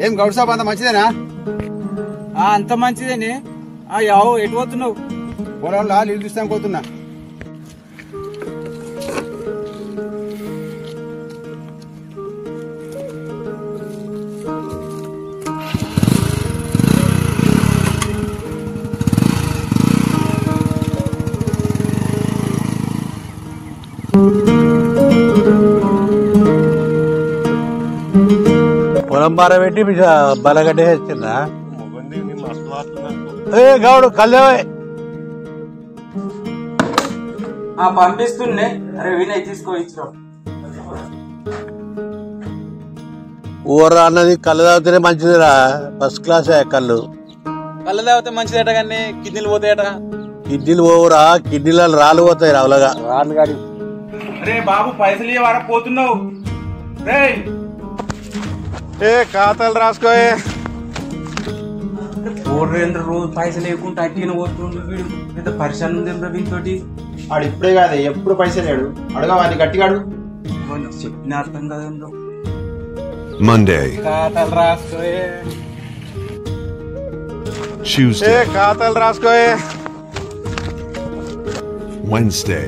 ఏం గౌడ్ సాబ్ అంత మంచిదేనా? అంత మంచిదేనే. యావు ఎటు పోతున్నావు? పొలంలో నీళ్ళు చూస్తాం పోతున్నా. పొలం బార పెట్టి బలగడ్డ వచ్చిందా? గౌడు కళ్యాణ్ పంపిస్తుండే. అరే వినయ్ తీసుకో ఇచ్చిన. ఊర అన్నది కళ్ళు తాగితేనే మంచిదిరా. ఫస్ట్ క్లాస్ కళ్ళు. కళ్ళు తాగితే మంచిదేట కానీ కిడ్నీలు పోతాయట. కిడ్నీలు పోవురా, కిడ్నీలలో రాళ్ళు పోతాయి రావులగా. రాళ్ళు గాడి. అరే బాబు పైసలు ఇవ్వరా పోతున్నావు? ఖాతాలు రాసుకోయే. రోజు పైసలు లేకుండా అట్టిన పోతుండు వీడు. పెద్ద పరిశాన్ ఉంది వీటితోటి. వాడు ఇప్పుడే కాదు ఎప్పుడు పైసలు లేడు. అడగా వాడిని గట్టిగా అడుగు. చెప్పిన అర్థం కదా. Monday, ఖాతాలు రాసుకోయే. Tuesday, ఖాతాలు రాసుకోయే. Wednesday,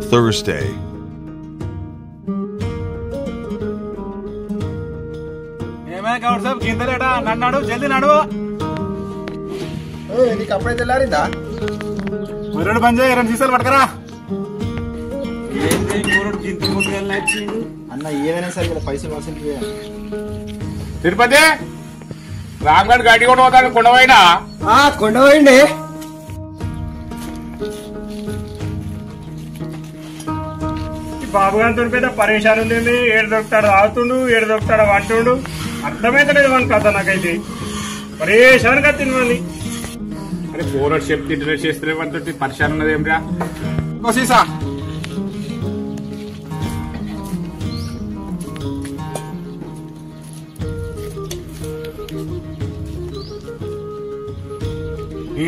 Thursday, గిందలేట నన్ను జల్దీ నడువు. నీకు అప్పుడే తెల్లారిందా? రెండు పని చేయి. 2 సీసాలు పట్టుకరా. ఏంటి కూరడు గింత ముద్దుగా నచ్చిండు అన్న. ఏదైనా సరే ఇలా పైసలు వసూలు. తిరుపతి రాంగడ్ గడ్డి కూడా పోతాడు. కొండపోయినా కొండపోయింది. బాబు గారితో పెద్ద పరేషాన్ ఉంది. ఏడు దొరుకుతాడు ఆగుతుండు, ఏడు దొరుకుతాడు వంటుండు. అర్థమైతలేదు మన కథ. నాకైతే పరేషాన్ గా తినమని. అరే బోరడ్ షెప్ ఇంటర్నెట్ చేస్తే మనతో పరిశాన్ ఉన్నది. ఏమిరా సీసా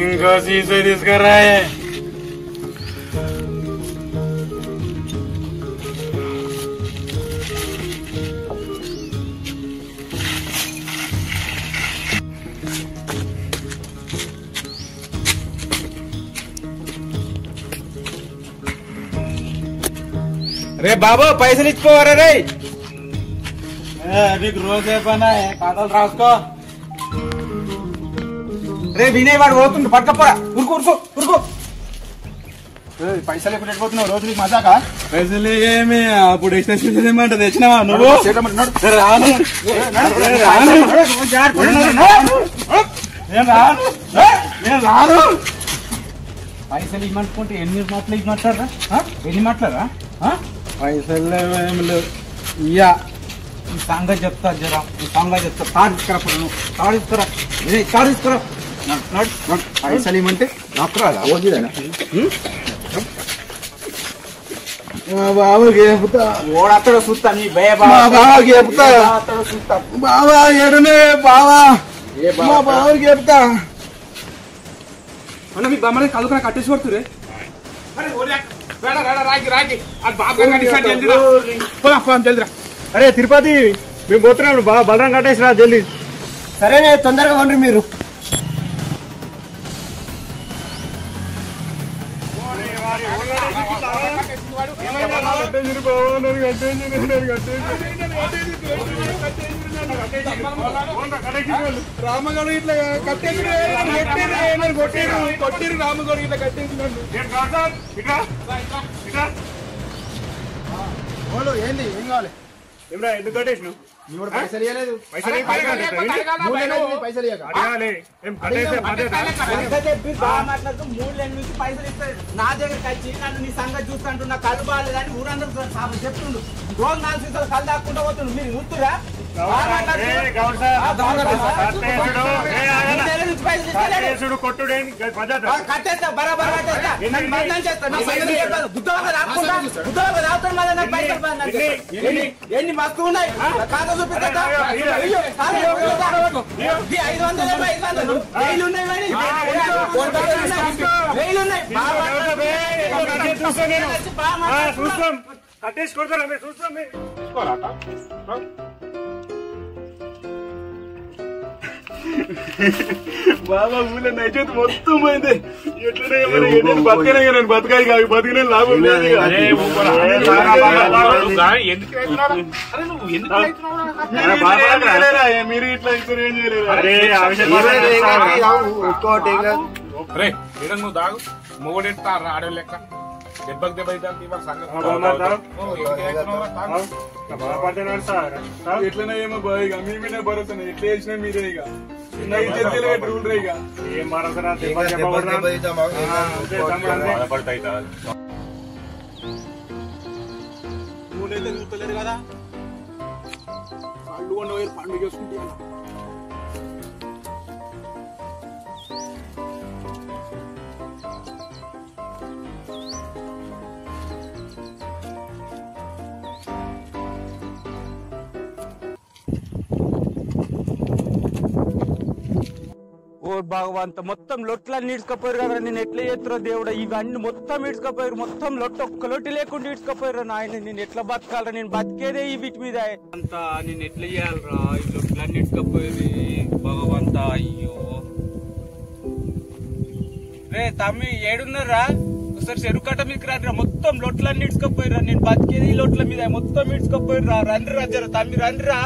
ఇంకో సీసా తీసుకురా. రే బాబు పైసలు ఇచ్చుకోవరా రే. నీకు రోజే పనా ఖాతాలు రాసుకో. రే వినయ్ వాడు పోతుండు పట్టుకపోరా. ఉరుకు ఉరుకు ఉరుకు. పైసలు ఎప్పుడు ఎట్టుపోతున్నావు? రోజు నీకు మజాకా? పైసలు ఏమి అప్పుడు ఇష్టమంట తెచ్చినావా నువ్వు? రాను. పైసలు ఇవ్వమంటుకుంటే ఎన్ని మాటలు ఇవ్వమంటారా? ఎన్ని మాట్లాడరా? పైసలు ఏమి లేవు. ఇయ్యా ఈ సంగతి చెప్తా జరా. ఈ సంగతి చెప్తా. తాడు తీసుకురా. నువ్వు తాడు తీసుకురా. తాడు తీసుకురా. పైసలు ఇవ్వమంటే నాకు రాదా? ఓజీదేనా? బాబాకి చెప్తా. ఓడత్తడు చూస్తా. నీ బాబాకి చెప్తా. బాబా ఎడునే బావా. మా బావకి చెప్తా. అన్న మీ బొమ్మని కలుగున కట్టేసి కొడుతురే. అరే తిరుపతి మేము పోతున్నాం. బలరాం కట్టేసిరా జల్దీ. సరేనే తొందరగా వండ్రి మీరు. రామగడు ఇట్లా కట్టేసి కొట్టిరు. రామగడు ఇట్లా కట్టేసి ఏంది ఏం కావాలి? ఏమరా ఎందుకు కట్టేసినావు? పైసలు ఇవ్వలేదు. పైసలు పైసలు అడగాలి. నుంచి పైసలు ఇస్తాడు. నా దగ్గర వచ్చి నన్ను నీ సంగతి చూస్తుంటు నా కళ్ళు బాగాలేదని ఊరందరూ చెప్తుండు. రోజు 4 సీసాలు కళ్ళు దాక్కుంటూ పోతుండు. మీరు గుర్తురా? కొట్టుడేంటి కట్టేస్తా బరాబర్ కట్టేస్తా ఎన్ని మస్తు ఉన్నాయి ఖాతా చూపిస్తా 500 వెయ్యి ఉన్నాయి చూస్తాం కట్టేసి కొడతారా మీరు చూస్తాం బాబా ఊళ్ళో నైచేది మొత్తం పోయింది ఎట్లనే నేను బతకనే నేను బతకాలి కాదు బతికిన లాభం లేదు మీరు ఇట్లా ఇద్దరు ఏం చేయలేదు నువ్వు దాగు మొగడెట్టా ఆడే లెక్క దెబ్బకి దెబ్బ ఎట్లనే ఏమో ఇక మీ మీద భరోసా ఎట్లా చేసినా మీరే ఇక రూల్ రే ఇక ఏం భరోసా నువ్వునైతే చూస్తలేరు కదా కళ్ళు కొండ పండుగ చేసుకుంటే ఓ భగవంత మొత్తం లొట్లన్నీ ఇడ్చుకపోయారు కదా నేను ఎట్లా చేస్తున్నా దేవుడా ఇవన్నీ మొత్తం ఇడ్చుకపోయారు మొత్తం లొట్ట ఒక్క లొట్టి లేకుండా ఇడ్చుకపోయారు నాయన నేను ఎట్లా బతకాలరా నేను బతికేదే ఈ వీటి మీద అంతా నేను ఎట్లా చేయాలరా ఈ లొట్లన్నీ ఇడ్చుకపోయేది భగవంత అయ్యో రే తమ్మి ఏడున్నారా ఒకసారి చెరువు కట్ట మీకు రాదురా మొత్తం లొట్లన్నీ ఇడ్చుకపోయారా నేను బతికేది ఈ లొట్ల మీద మొత్తం ఇడ్చుకపోయారు రా రండి రా జర తమ్మి రండి రా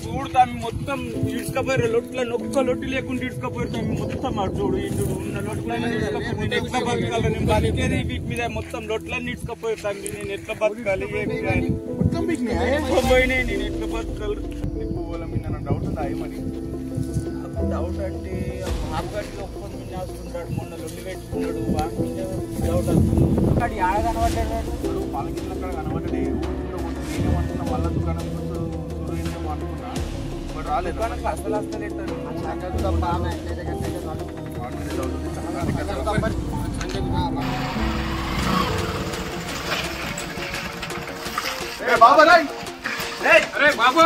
చూడు తమ్మి మొత్తం ఇడ్చుకపోయారు లొట్లని ఒక్క లొట్టి లేకుండా ఇడ్చుకపోయారు తమ్మి మొత్తం చూడు ఇటు ఉన్న లొట్లన్నీ ఇడ్చుకపోయారు నేను ఎట్లా బతకాలి నేను బతికేది వీటి మీద మొత్తం లొట్లన్నీ ఇడ్చుకపోయారు తమ్మి నేను ఎట్లా బతకాలి మొత్తం పోయినాయి నేను ఎట్లా బతకాలి డౌట్ ఉందా ఏమని డౌట్ అంటే మాపగట్టి ఒక్కరు వినేస్తున్నాడు మొన్న లొల్లి పెట్టుకున్నాడు డౌట్ అక్కడ ఆడ కనబడ్డాడు పాలకింద కనబడ్డాడు నేనేమంటున్నా మళ్ళా దుకాణం అనుకున్నా బట్ రాలేదు దుకాణం అసలు వస్తలేదు బాబా రాయ్ బాబు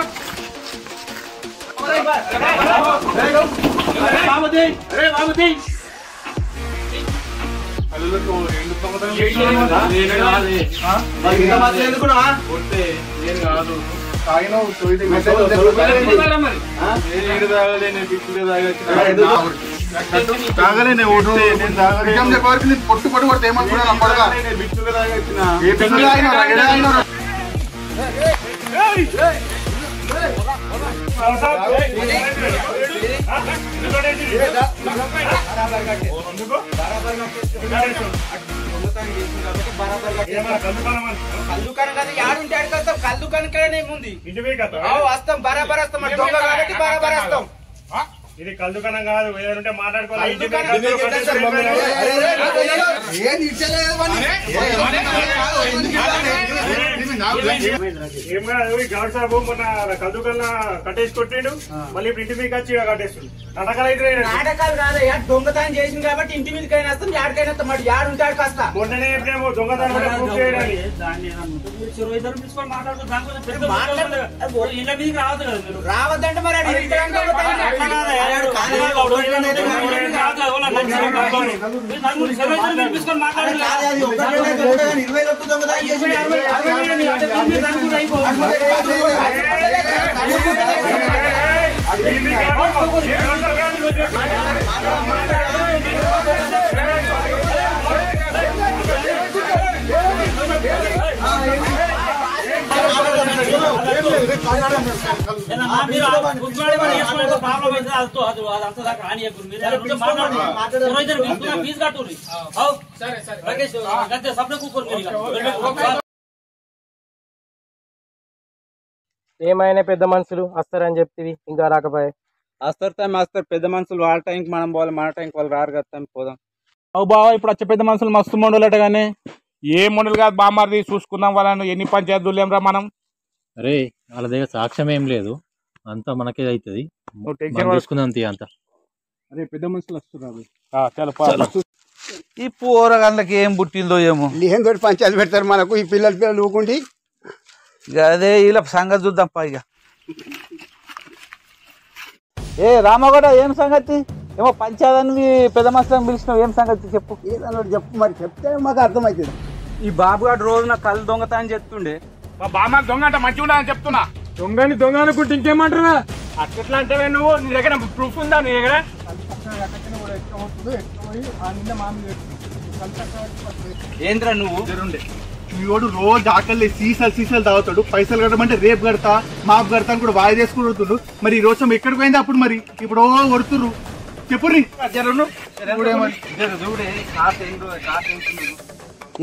తాగలే పొట్టు పొట్టు కొడితే ఏమనుకున్నాను అప్పటిగా కల్దుకానం కదా యాడుంటే అడిగేస్తాం కల్దుకానికనే ఉంది వస్తాం బరాబర్ వస్తాం దొంగ కాబట్టి బరాబర్ వస్తాం ఇది కల్దుకానం కాదు ఏదంటే మాట్లాడుకోవాలి ఏం కాదు గౌడ్ సాబు మొన్న కల్దుకల్లా కట్టేసి కొట్టిండు మళ్ళీ ఇప్పుడు ఇంటి మీకు వచ్చి కట్టేస్తుంది నాటకాలు అయితే నాటకాలు రాదయ్యా దొంగతనం చేసింది కాబట్టి ఇంటి మీదకైనా వస్తాం యాడికైనా వస్తాం మరి యాడుంటే ఆడికి వస్తా మొన్ననే ఎప్పుడేమో దొంగతనం ప్రూఫ్ చేయడానికి రావద్దంటే మరి ఏమైనా పెద్ద మనుషులు వస్తారని చెప్తివి ఇంకా రాకపోయే వస్తారు టైం వస్తారు పెద్ద మనుషులు వాళ్ళ టైంకి మనం పోవాలి మన టైంకి వాళ్ళు రారు కదా పోదాం అవు బావా ఇప్పుడు వచ్చే పెద్ద మనుషులు మస్తు మండోలట కానీ ఏ మొండలు కాదు బామ్మారిది, చూసుకుందాం వాళ్ళని. ఎన్ని పంచాయతీలు ఏం రా మనం. అరే వాళ్ళ దగ్గర సాక్ష్యం ఏం లేదు, అంతా మనకే అవుతుంది. నువ్వు టెన్షన్ తీసుకుందాం తీ అంతా. అరే పెద్ద మనుషులు వస్తున్నారు. చలో ఈ పోరగాళ్ళకి ఏం పుట్టిందో ఏమో. ఏం తోటి పంచాయతీ పెడతారు మనకు ఈ పిల్లలు ఊకుండి. అదే ఇలా సంగతి చూద్దాం ఇక. ఏ రామగౌడ, ఏం సంగతి? ఏమో పంచాయతీ పెద్ద మనుషులను పిలిచినావు, ఏం సంగతి చెప్పు. ఏదన్నా చెప్పు మరి, చెప్తే మాకు అర్థమవుతుంది. ఈ బాబుగాడు రోజు నా కళ్ళు దొంగతా అని చెప్తుండే. మా బామ్మ దొంగ అంటే మంచిగా ఉండదని చెప్తున్నా. దొంగని దొంగ అనుకుంటే ఇంకేమంటారా? అట్లా అంటే నువ్వు, నీ దగ్గర ప్రూఫ్ ఉందా నీ దగ్గర? ఏంద్రా నువ్వు? వీడు రోజు ఆకలి సీసాలు తాగుతాడు. పైసలు కట్టమంటే రేపు కడతా మాపు కడతా అని కూడా వాయి చేసుకుంటున్నాడు. మరి ఈ రోజు ఎక్కడికి పోయింది అప్పుడు? మరి ఇప్పుడు కొడుతుర్రు చెప్పుర్రి.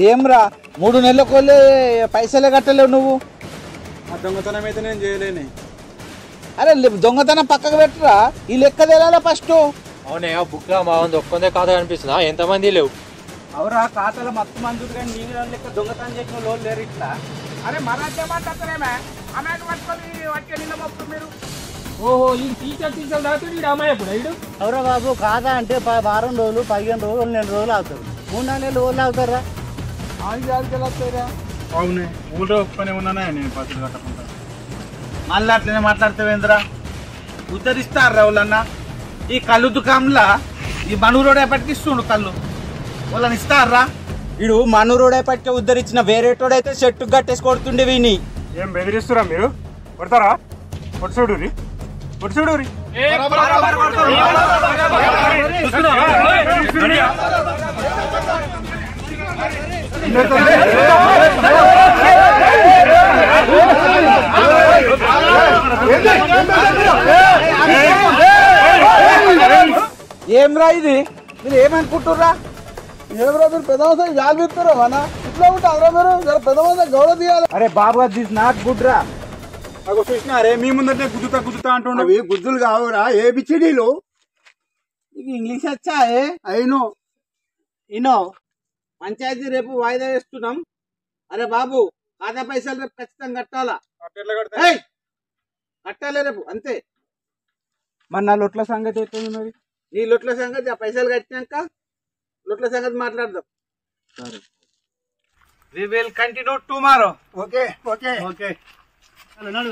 ఏమ్రా 3 నెలల కోళ్ళే పైసలే కట్టలేవు నువ్వు? దొంగతనం అయితే నేను చేయలేని. అరే దొంగతనం పక్కకు పెట్టరా, ఈ లెక్క తేలాలా ఫస్ట్. అవునే బుక్ మా ఒక్కందే ఖాతా కనిపిస్తుందా? ఎంతమంది లేవు? అవురా, ఖాతాలో మొత్తం మంది కానీ నీ లెక్క దొంగతనం చేసిన లోన్ లేరు ఇట్లా. అరే మరాఠే మాట్లాడతారేమే, అమ్మాయికి పట్టుకొని వచ్చే నిన్న మొప్పు మీరు. ఓహో, ఈ టీచర్ తాగుతుంది అమ్మాయి ఎప్పుడు ఇడు. అవురా బాబు, ఖాతా అంటే వారం రోజులు 15 రోజులు 2 రోజులు అవుతారు. 3-4 నెలలు రోజులు అవుతారా? అవునే, ఊళ్ళో ఒప్పుకొని ఉన్నానా నేను పైసలు కట్టకుండా. మళ్ళీ అట్లనే మాట్లాడుతావేంద్రా? ఉద్ధరిస్తారు వాళ్ళన్నా. ఈ కళ్ళు దుకాణంలా ఈ మనూరోడే పట్టిస్తుండు కళ్ళు, వాళ్ళని ఇస్తారా? వీడు మనూరోడే పట్టి ఉద్ధరించిన వేరేటోడైతే చెట్టు కట్టేసి కొడుతుండే వీని. ఏం బెదిరిస్తురా మీరు? కొడతారా? కొట్టుచూడురి, కొట్టుచూడురి. ఏమ్రా ఇది? మీరు ఏమనుకుంటుర్రా? ఏమరా మీరు పెద్ద మనుషులు జాలి పెడతారా అన్న? ఇట్లా ఉంటారా మీరు? పెద్ద మనుషులు గౌరవ తీయాలి. అరే బాబు, దిస్ నాట్ గుడ్ రా. నాకు చూసినారే మీ ముందంటే గుద్దుతా అంటుండే. అవి గుద్దులు కావురా, ఏ బిచ్చిడీలు. ఇంగ్లీష్ వచ్చా? అయినో ఇనో పంచాయతీ రేపు వాయిదా వేస్తున్నాం. అరే బాబు, ఖాతా పైసలు రేపు ఖచ్చితంగా కట్టాలా. ఏయ్, కట్టాలి రేపు అంతే. మరి నా లొట్ల సంగతి అవుతుంది. మరి నీ లొట్ల సంగతి ఆ పైసలు కట్టినాక లొట్ల సంగతి మాట్లాడదాం. సరే, we will continue tomorrow. Okay okay okay. నడు.